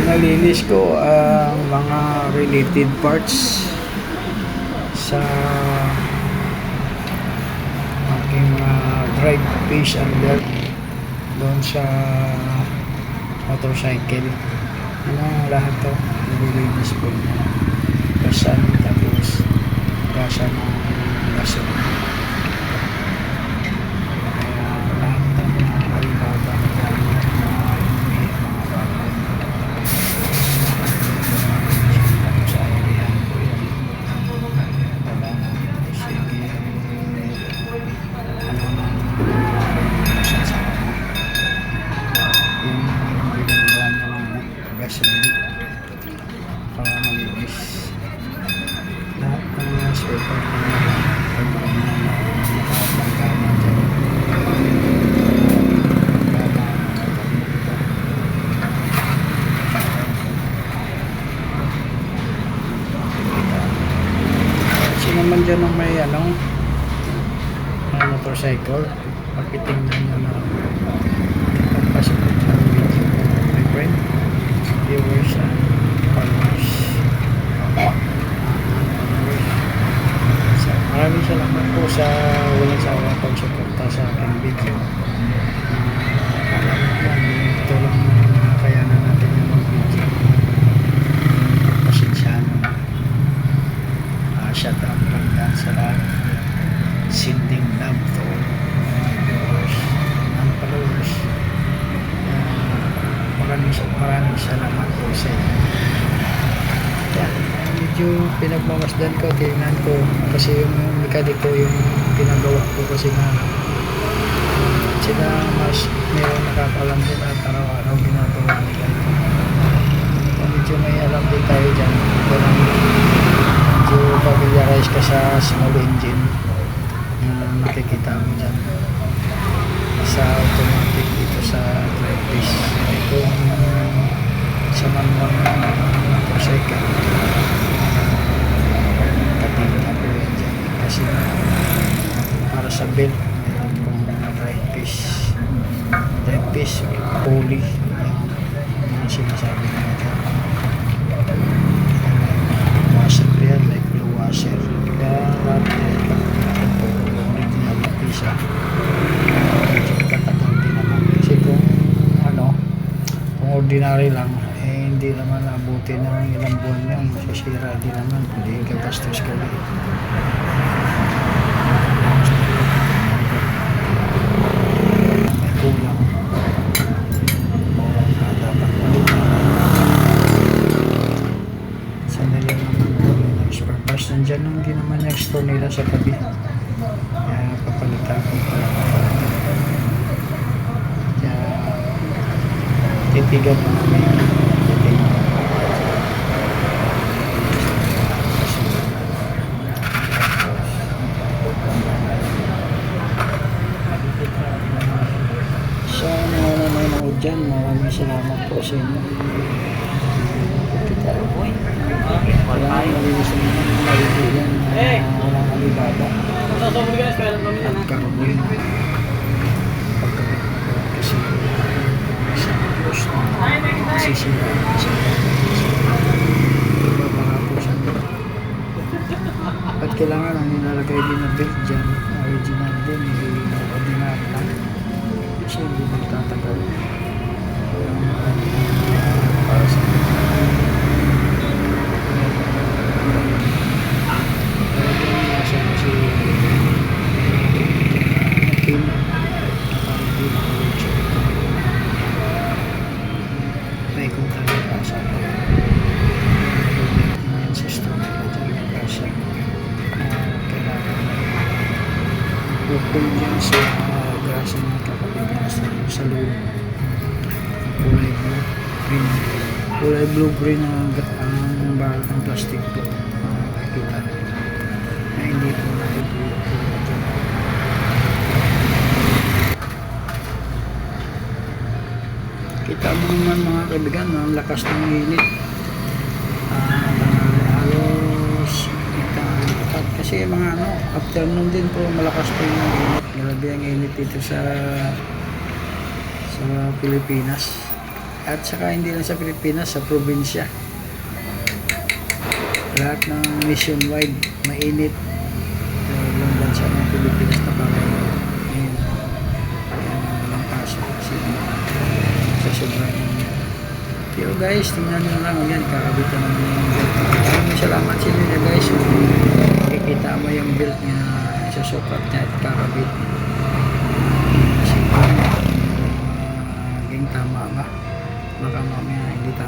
Nalinis ko ang mga related parts sa aking drive piece and belt doon sa motorcycle. Lahat to nililinis ko, gasan, tapos gasan ng gason. Kaya lahat ng mga alibaba sa area ko yan. Wala na. Sige, ano na gasan sa kanya. Yung ginagawa niya ng gason para malinis. Lahat ng mga spare part na nakapagkama dyan. Kasi naman dyan ang may motorcycle, pakitingnan nyo na pagpasipot ng video, my friend, viewers and followers. Maraming salamat po sa walang sawang pagsuporta sa aking video. Alam ko, ito lang kayanan natin yung mag-video. Pasensyahan mo na. Shout out lang yan sa lahat. Sending love to all viewers and followers. Maraming salamat po sa inyo. Medyo pinagmamasdan ko, tingnan ko kasi yung mekanik ko yung pinagawa ko kasi nga sila mas mayroong nakakalam din at araw-araw ginagawa nila ito. Medyo may alam din tayo dyan, medyo familiarize ka sa small engine na makikita mo dyan sa automatic dito sa drive piece. Ito sa manual na motorcycle katingin ako yan dyan kasi para sa belt meron kong drive piece pulley yung mga sinasabi na ito washer yan like blue washer kaya lahat ito original na piece medyo katagal din naman kasi kung ordinary lang hindi naman abuti ng ilang buwan yan, sisira din naman, hindi gagastos ka rin. May kulang. Dapat sandali naman ng spare parts. Nandyan lang din naman yung store nila sa tabi. Kaya papalitan ko pala. Kaya titigan mo namin yan. Dyan, maraming salamat po sa inyo. Kita po. Walang malinis naman ng kaibigan na walang alibaba. At karoon pagkabit ko kasi sa post na sisira sa ibabara po sa belt. At kailangan ang nilalagay din na belt dyan, original din, hindi ordinary lang. Kasi hindi magtatagal. Para sa may kung talaga sa yung system kasi kailangan bukol yan sa grasa ng kapatid sa loob. Kulay blue-green ang bahal ng plastic po. Makikita na hindi po nakikita. Kita mo naman mga kaibigan, ang lakas ng init. Halos kasi mga afternoon din po malakas po yung init. Grabe ang init dito sa Pilipinas. At saka hindi lang sa Pilipinas, sa probinsya. Lahat ng nationwide, mainit. Yung bansa ng Pilipinas na bagay. Ngayon, walang pasok kasi sa sobrang init. Pero guys, tingnan nyo lang yan, kakabitan namin yung belt. Maraming salamat sa inyo na guys. Makikita mo yung belt niya, isusukat niya at kakabit. Kasi kung maging tama ba? Baka mamaya hindi tama.